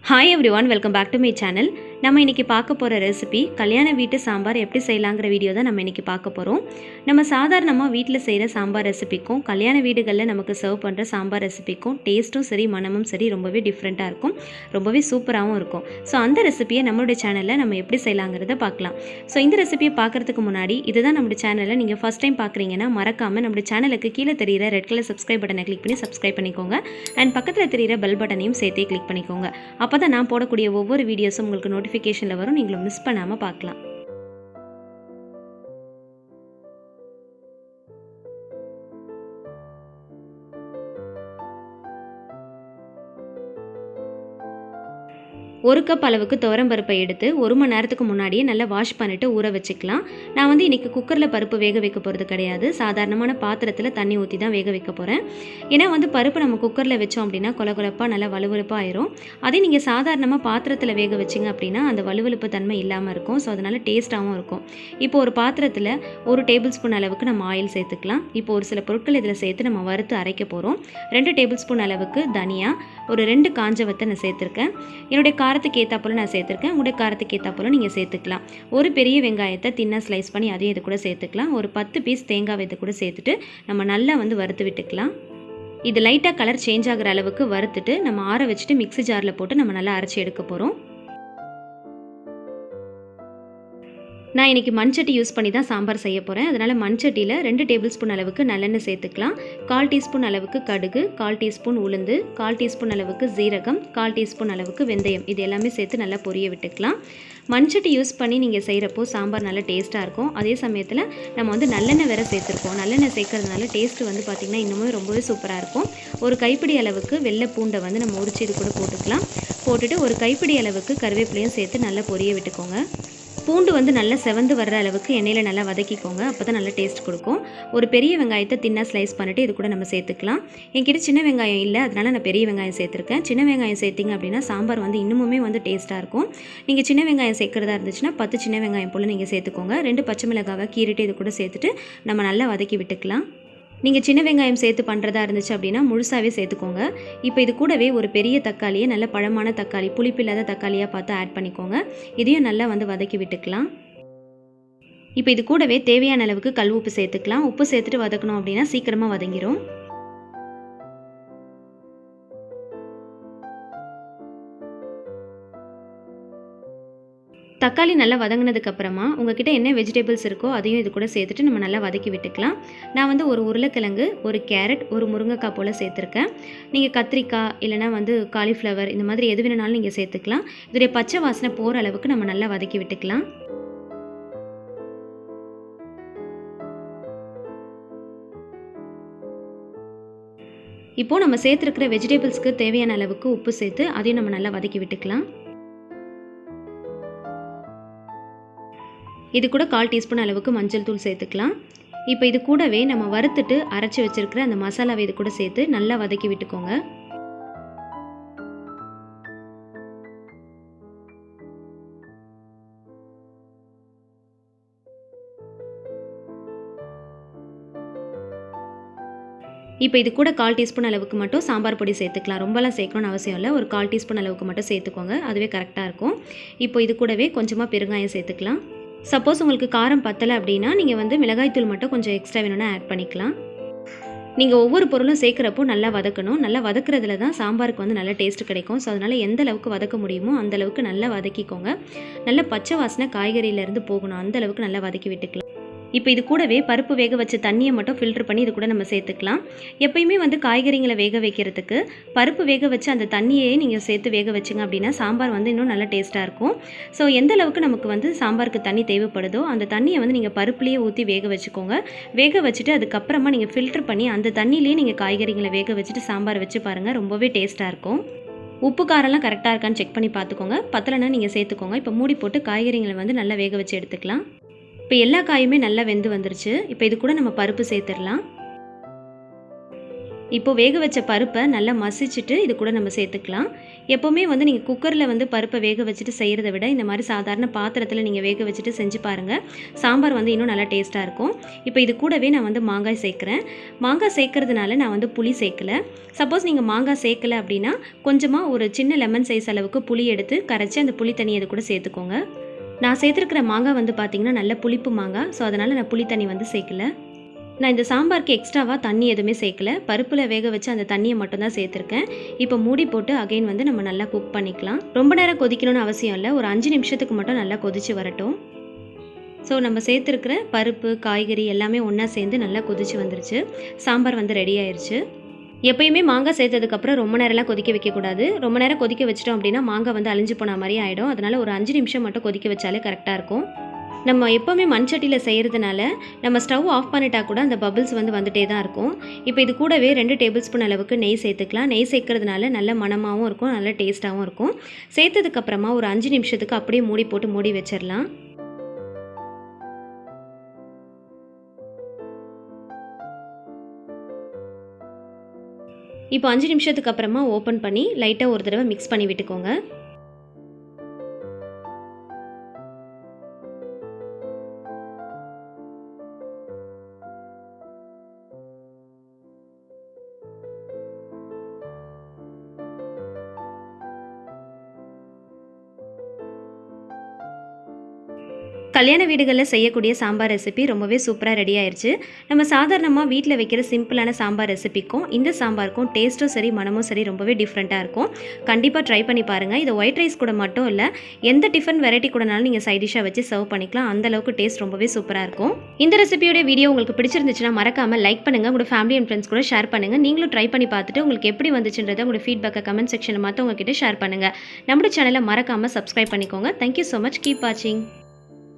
Hi everyone, welcome back to my channel. நம்ம இன்னைக்கு பார்க்க போற ரெசிபி கல்யாண வீட்டு சாம்பார் எப்படி செய்யலாம்ங்கற வீடியோ தான் நம்ம இன்னைக்கு பார்க்க போறோம். நம்ம சாதாரணமா வீட்ல செய்யற சாம்பார் ரெசிபிக்கும் கல்யாண வீடுகள்ல நமக்கு சர்வ் பண்ற சாம்பார் ரெசிபிக்கும் டேஸ்டும் சரி மனமும் சரி ரொம்பவே டிஃபரண்டா இருக்கும். ரொம்பவே சூப்பராவும் இருக்கும். சோ அந்த ரெசிபியை நம்மளுடைய சேனல்ல நம்ம எப்படி செய்யலாம்ங்கறத பார்க்கலாம். சோ இந்த ரெசிபியை பார்க்கிறதுக்கு முன்னாடி இதுதான் நம்மளுடைய சேனலை நீங்க ஃபர்ஸ்ட் டைம் பார்க்கறீங்கன்னா மறக்காம நம்மளுடைய சேனலுக்கு கீழ தெரியுற ரெட் கலர் subscribe பட்டனை கிளிக் பண்ணி subscribe பண்ணிக்கோங்க. and பக்கத்துல தெரியுற பெல் பட்டனையும் சேர்த்தே கிளிக் பண்ணிக்கோங்க. அப்பதான் நான் போடக்கூடிய ஒவ்வொரு வீடியோஸும் உங்களுக்கு நோட்டிஃபிகேஷன்ல வரும், நீங்களும் மிஸ் பண்ணாம பார்க்கலாம். ஒரு கப் அளவுக்கு துவரம் பருப்பை எடுத்து 1 மணி நேரத்துக்கு முன்னாடியே நல்லா வாஷ் பண்ணிட்டு ஊற வச்சுக்கலாம். நான் வந்து இன்னைக்கு குக்கர்ல பருப்பு வேக வைக்க போறது கிடையாது. சாதாரணமான பாத்திரத்துல தண்ணி ஊத்தி தான் வேக வைக்க போறேன். ஏன்னா வந்து பருப்பு நம்ம குக்கர்ல வெச்சோம் அப்படினா கொலகொலப்பா நல்லா வழுவழுப்பா ஆயிரும். அதே நீங்க சாதாரணமா பாத்திரத்துல வேக வச்சீங்க அப்படினா அந்த வழுவழுப்பு தன்மை இல்லாம இருக்கும். சோ அதனால டேஸ்டாவும் இருக்கும். இப்போ ஒரு பாத்திரத்துல 1 டேபிள்ஸ்பூன் அளவுக்கு நம்ம ஆயில் சேர்த்துக்கலாம். இப்போ ஒரு சில பொருட்கள் இதல சேர்த்து நம்ம வறுத்து அரைக்க போறோம். 2 டேபிள்ஸ்பூன் அளவுக்கு தனியா, ஒரு 2 காஞ்ச வத்தல் நான் சேர்த்திருக்கேன். என்னோட காரத்துக்கு ஏத்தாப்புல நான் சேர்த்திருக்கேன். உங்க காரத்துக்கு ஏத்தாப்புல நீங்க சேர்த்துக்கலாம். ஒரு பெரிய வெங்காயத்தை தின்னா ஸ்லைஸ் பண்ணி அதையும் இது கூட சேர்த்துக்கலாம். ஒரு 10 பீஸ் தேங்காய் இது கூட சேர்த்துட்டு நம்ம நல்லா வந்து வறுத்து விட்டுக்கலாம். இது லைட்டா கலர் சேஞ்ச் ஆகுற அளவுக்கு வறுத்துட்டு நம்ம ஆற வச்சிட்டு மிக்ஸி ஜார்ல போட்டு நம்ம நல்லா அரைச்சு எடுக்க போறோம். நான் இன்னைக்கு மண்சட்டி யூஸ் பண்ணி தான் சாம்பார் செய்ய போறேன். அதனால மண்சட்டியில 2 டேபிள்ஸ்பூன் அளவுக்கு நல்லெண்ணெய் சேர்த்துக்கலாம். 1/4 டீஸ்பூன் அளவுக்கு கடுகு, 1/4 டீஸ்பூன் உளுந்து, 1/4 டீஸ்பூன் அளவுக்கு ஜீரகம், 1/4 டீஸ்பூன் அளவுக்கு வெந்தயம் இது எல்லாமே சேர்த்து நல்லா பொரிய விட்டுக்கலாம். மண்சட்டி யூஸ் பண்ணி நீங்க செய்யறப்போ சாம்பார் நல்ல டேஸ்டா இருக்கும். அதே சமயத்துல நம்ம வந்து நல்லெண்ணெய் வேற சேர்த்திருக்கோம். நல்லெண்ணெய் சேர்க்கிறதுனால டேஸ்ட் வந்து பாத்தீங்கன்னா இன்னுமே ரொம்பவே சூப்பரா இருக்கும். ஒரு கைப்பிடி அளவுக்கு வெள்ளை பூண்டை வந்து நம்ம உரிச்சு இது கூட போட்டுக்கலாம். போட்டுட்டு ஒரு கைப்பிடி அளவுக்கு கறிவேப்பிலையும் சேர்த்து நல்லா பொரிய விட்டுக்கோங்க. பூண்டு வந்து நல்லா செவந்து வர்ற அளவுக்கு எண்ணெயில நல்லா வதக்கிக்கோங்க. அப்பதான் நல்ல டேஸ்ட் கொடுக்கும். ஒரு பெரிய வெங்காயத்தை தின்னா ஸ்லைஸ் பண்ணிட்டு இது கூட நம்ம சேர்த்துக்கலாம். என்கிட்ட சின்ன வெங்காயம் இல்லை, அதனால நான் பெரிய வெங்காயம் சேர்த்திருக்கேன். சின்ன வெங்காயம் சேர்த்தீங்க அப்படின்னா சாம்பார் வந்து இன்னுமே வந்து டேஸ்டா இருக்கும். நீங்க சின்ன வெங்காயம் சேர்க்கிறதா இருந்துச்சுன்னா 10 சின்ன வெங்காயம் போல நீங்க சேர்த்துக்கோங்க. 2 பச்சை மிளகாவை கீறிட்டு இது கூட சேர்த்துட்டு நம்ம நல்லா வதக்கி விட்டுக்கலாம். நீங்க சின்ன வெங்காயம் சேர்த்து பண்றதா இருந்துச்சு அப்படினா முழுசாவே சேர்த்துக்கோங்க. இப்போ இது கூடவே ஒரு பெரிய தக்காளியை நல்ல பழமான தக்காளி, புளிப்பில்லாத தக்காளியா பார்த்து ஆட் பண்ணிக்கோங்க. இதையும் நல்லா வந்து வதக்கி விட்டுக்கலாம். இப்போ இது கூடவே தேவையான அளவுக்கு கல் உப்பு சேர்த்துக்கலாம். உப்பு சேர்த்துட்டு வதக்கணும் அப்படினா சீக்கிரமா வதங்கிரும். தக்காளி நல்லா வதங்கினதுக்கு அப்புறமா உங்ககிட்ட என்ன வெஜிடபிள்ஸ் இருக்கோ அதையும் இது கூட சேர்த்துட்டு நம்ம நல்லா வதக்கி விட்டுக்கலாம். நான் வந்து ஒரு உருளைக்கிழங்கு, ஒரு கேரட், ஒரு முருங்கைக்காய் போல சேர்த்திருக்கேன். நீங்க கத்திரிக்காய் இல்லனா வந்து காலிஃப்ளவர் இந்த மாதிரி எது வேணாலும் நீங்க சேர்த்துக்கலாம். இதோட பச்சை வாசனை போற அளவுக்கு நம்ம நல்லா வதக்கி விட்டுக்கலாம். இப்போ நம்ம சேர்த்திருக்கிற வெஜிடபிள்ஸ்க்கு தேவையான அளவுக்கு உப்பு சேர்த்து அதையும் நம்ம நல்லா வதக்கி விட்டுக்கலாம். இது கூட 1/4 டீஸ்பூன் அளவுக்கு மஞ்சள் தூள் சேர்த்துக்கலாம். இப்போ இது கூடவே நம்ம வறுத்துட்டு அரைச்சு வச்சிருக்கிற அந்த மசாலாவை இது கூட சேர்த்து நல்லா வதக்கி விட்டுக்கோங்க. இப்போ இது கூட 1/4 டீஸ்பூன் அளவுக்கு மட்டும் சாம்பார் பொடி சேர்த்துக்கலாம். ரொம்பலாம் சேர்க்கணும்னு அவசியம் இல்லை. ஒரு 1/4 டீஸ்பூன் அளவுக்கு மட்டும் சேர்த்துக்கோங்க. அதுவே கரெக்டாக இருக்கும். இப்போ இது கூடவே கொஞ்சமாக பெருங்காயம் சேர்த்துக்கலாம். சப்போஸ் உங்களுக்கு காரம் பத்தலை அப்படின்னா நீங்கள் வந்து மிளகாய்த்தூள் மட்டும் கொஞ்சம் எக்ஸ்ட்ரா வேணும்னா ஆட் பண்ணிக்கலாம். நீங்கள் ஒவ்வொரு பொருளும் சேர்க்குறப்போ நல்லா வதக்கணும். நல்லா வதக்குறதுல தான் சாம்பாருக்கு வந்து நல்ல டேஸ்ட் கிடைக்கும். ஸோ அதனால் எந்த அளவுக்கு வதக்க முடியுமோ அந்த அளவுக்கு நல்லா வதக்கிக்கோங்க. நல்ல பச்சை வாசனை காய்கறியிலேருந்து போகணும். அந்த அளவுக்கு நல்லா வதக்கி விட்டுக்கலாம். இப்போ இது கூடவே பருப்பு வேக வச்ச தண்ணியை மட்டும் ஃபில்டர் பண்ணி இது கூட நம்ம சேர்த்துக்கலாம். எப்பயுமே வந்து காய்கறிகளை வேக வைக்கிறதுக்கு பருப்பு வேக வச்சு அந்த தண்ணியை நீங்கள் சேர்த்து வேக வச்சிங்க அப்படின்னா சாம்பார் வந்து இன்னும் நல்லா டேஸ்ட்டாக இருக்கும். ஸோ எந்த அளவுக்கு நமக்கு வந்து சாம்பாருக்கு தண்ணி தேவைப்படுதோ அந்த தண்ணியை வந்து நீங்கள் பருப்புலேயே ஊற்றி வேக வச்சுக்கோங்க. வேக வச்சுட்டு அதுக்கப்புறமா நீங்கள் ஃபில்டர் பண்ணி அந்த தண்ணியிலேயே நீங்கள் காய்கறிகளை வேக வச்சுட்டு சாம்பார் வச்சு பாருங்கள், ரொம்பவே டேஸ்ட்டாக இருக்கும். உப்பு காரெல்லாம் கரெக்டாக இருக்கான்னு செக் பண்ணி பார்த்துக்கோங்க. பத்தலைன்னா நீங்கள் சேர்த்துக்கோங்க. இப்போ மூடி போட்டு காய்கறிகளை வந்து நல்லா வேக வச்சு எடுத்துக்கலாம். இப்போ எல்லா காயுமே நல்லா வெந்து வந்துருச்சு. இப்போ இது கூட நம்ம பருப்பு சேர்த்துடலாம். இப்போ வேக வச்ச பருப்பை நல்லா மசிச்சுட்டு இது கூட நம்ம சேர்த்துக்கலாம். எப்போவுமே வந்து நீங்கள் குக்கரில் வந்து பருப்பை வேக வச்சுட்டு செய்கிறத விட இந்த மாதிரி சாதாரண பாத்திரத்தில் நீங்கள் வேக வச்சுட்டு செஞ்சு பாருங்கள். சாம்பார் வந்து இன்னும் நல்லா டேஸ்ட்டாக இருக்கும். இப்போ இது கூடவே நான் வந்து மாங்காய் சேர்க்குறேன். மாங்காய் சேர்க்கறதுனால நான் வந்து புளி சேர்க்கலை. சப்போஸ் நீங்கள் மாங்காய் சேர்க்கலை அப்படின்னா கொஞ்சமாக ஒரு சின்ன லெமன் சைஸ் அளவுக்கு புளி எடுத்து கரைச்சி அந்த புளி தண்ணி அது கூட சேர்த்துக்கோங்க. நான் சேர்த்துருக்கிற மாங்காய் வந்து பார்த்திங்கன்னா நல்ல புளிப்பு மாங்காய். ஸோ அதனால் நான் புளி தண்ணி வந்து சேர்க்கலை. நான் இந்த சாம்பாருக்கு எக்ஸ்ட்ராவாக தண்ணி எதுவுமே சேர்க்கல. பருப்பில் வேக வச்சு அந்த தண்ணியை மட்டும்தான் சேர்த்துருக்கேன். இப்போ மூடி போட்டு அகைன் வந்து நம்ம நல்லா குக் பண்ணிக்கலாம். ரொம்ப நேரம் கொதிக்கணும்னு அவசியம் இல்லை. ஒரு 5 நிமிஷத்துக்கு மட்டும் நல்லா கொதிச்சு வரட்டும். ஸோ நம்ம சேர்த்துருக்கிற பருப்பு காய்கறி எல்லாமே ஒன்றா சேர்ந்து நல்லா கொதிச்சு வந்துருச்சு. சாம்பார் வந்து ரெடி ஆயிடுச்சு. எப்பயுமே மாங்காய் சேர்த்ததுக்கப்புறம் ரொம்ப நேரம்லாம் கொதிக்க வைக்கக்கூடாது. ரொம்ப நேரம் கொதிக்க வச்சிட்டோம் அப்படின்னா மாங்காய் வந்து அழிஞ்சு போன மாதிரி ஆகிடும். அதனால் ஒரு 5 நிமிஷம் மட்டும் கொதிக்க வச்சாலே கரெக்டாக இருக்கும். நம்ம எப்போவுமே மண்சட்டியில் செய்கிறதுனால நம்ம ஸ்டவ் ஆஃப் பண்ணிட்டா கூட அந்த பபிள்ஸ் வந்து வந்துட்டே தான் இருக்கும். இப்போ இது கூடவே 2 டேபிள் ஸ்பூன் அளவுக்கு நெய் சேர்த்துக்கலாம். நெய் சேர்க்கறதுனால நல்ல மணமாகவும் இருக்கும், நல்ல டேஸ்ட்டாகவும் இருக்கும். சேர்த்ததுக்கப்புறமா ஒரு 5 நிமிஷத்துக்கு அப்படியே மூடி போட்டு மூடி வச்சிடலாம். இப்போ 5 நிமிஷத்துக்கு அப்புறமா ஓப்பன் பண்ணி லைட்டாக ஒரு தடவை மிக்ஸ் பண்ணி விட்டுக்கோங்க. கல்யாண வீடுகளில் செய்யக்கூடிய சாம்பார் ரெசிபி ரொம்பவே சூப்பராக ரெடி ஆயிடுச்சு. நம்ம சாதாரணமாக வீட்டில் வைக்கிற சிம்பிளான சாம்பார் ரெசிபிக்கும் இந்த சாம்பாருக்கும் டேஸ்ட்டும் சரி மனமும் சரி ரொம்பவே டிஃப்ரெண்ட்டாக இருக்கும். கண்டிப்பாக ட்ரை பண்ணி பாருங்கள். இது ஒயிட் ரைஸ் கூட மட்டும் இல்லை, எந்த டிஃபன் வெரைட்டி கூடனாலும் நீங்கள் சைட் டிஷ்ஷாக வச்சு சர்வ் பண்ணிக்கலாம். அந்தளவுக்கு டேஸ்ட் ரொம்பவே சூப்பராக இருக்கும். இந்த ரெசிபியோட வீடியோ உங்களுக்கு பிடிச்சிருந்துச்சுன்னா மறக்காமல் லைக் பண்ணுங்கள். உங்களோட ஃபேமிலி அண்ட் ஃப்ரெண்ட்ஸ் கூட ஷேர் பண்ணுங்கள். நீங்களும் ட்ரை பண்ணி பார்த்துட்டு உங்களுக்கு எப்படி வந்துச்சுன்றதை உங்களோட ஃபீட்பேக்கை கமெண்ட் செக்ஷனில் மற்றவங்க கிட்ட ஷேர் பண்ணுங்கள். நம்மளோட சேனலை மறக்காமல் சப்ஸ்கிரைப் பண்ணிக்கோங்க. Thank you so much. கீப் வாட்சிங்.